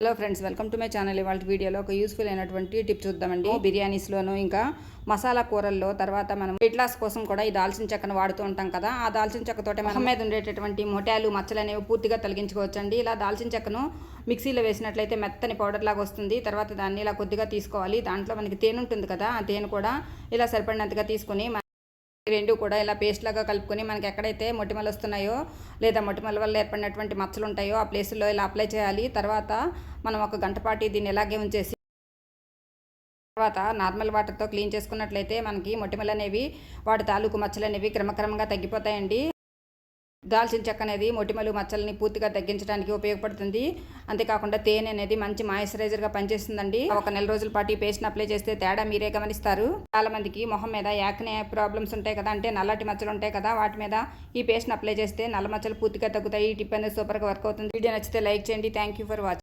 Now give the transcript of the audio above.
Hello friends, welcome to my channel. ఇవాళ వీడియోలో ఒక యూస్ఫుల్ అయినటువంటి టిప్ చూద్దామండి. బిర్యానీస్లోను ఇంకా మసాలా కూరల్లో తర్వాత మనం వెయిట్ లాస్ కోసం కూడా ఈ దాల్చిన చెక్కను వాడుతూ ఉంటాం కదా. ఆ దాల్చిన చెక్కతోటే మొహం మీద ఉండేటటువంటి మొటాలు మచ్చలు అనేవి పూర్తిగా తొలగించుకోవచ్చండి. ఇలా దాల్చిన చెక్కను మిక్సీలో వేసినట్లయితే మెత్తని పౌడర్ లాగా వస్తుంది. తర్వాత దాన్ని ఇలా కొద్దిగా తీసుకోవాలి. దాంట్లో మనకి తేనె ఉంటుంది కదా, ఆ తేనె కూడా ఇలా సరిపడినంతగా తీసుకుని రెండు కూడా ఇలా పేస్ట్ లాగా కలుపుకొని మనకి ఎక్కడైతే మొటిమలు వస్తున్నాయో లేదా మొటిమల వల్ల ఏర్పడినటువంటి మచ్చలు ఉంటాయో ఆ ప్లేస్లో ఇలా అప్లై చేయాలి. తర్వాత మనం ఒక గంట పాటు దీన్ని ఇలాగే ఉంచేసి తర్వాత నార్మల్ వాటర్తో క్లీన్ చేసుకున్నట్లయితే మనకి మొటిమలు అనేవి వాటి తాలూకు మచ్చలు అనేవి క్రమక్రమంగా తగ్గిపోతాయండి. దాల్చిన చెక్క అనేది మొటిమలు మచ్చల్ని పూర్తిగా తగ్గించడానికి ఉపయోగపడుతుంది. అంతేకాకుండా తేనె అనేది మంచి మాయిశ్చరైజర్గా పనిచేస్తుందండి. ఒక నెల రోజుల పాటు ఈ పేస్ట్ని అప్లై చేస్తే తేడా మీరే గమనిస్తారు. చాలా మందికి మొహం మీద యాక్నే ప్రాబ్లమ్స్ ఉంటాయి కదా, అంటే నల్లటి మచ్చలు ఉంటాయి కదా, వాటి మీద ఈ పేస్ట్ని అప్లై చేస్తే నల్ల మచ్చలు పూర్తిగా తగ్గుతాయి. ఈ టిప్ అనేది సూపర్గా వర్క్ అవుతుంది. వీడియో నచ్చితే లైక్ చేయండి. Thank you for watching.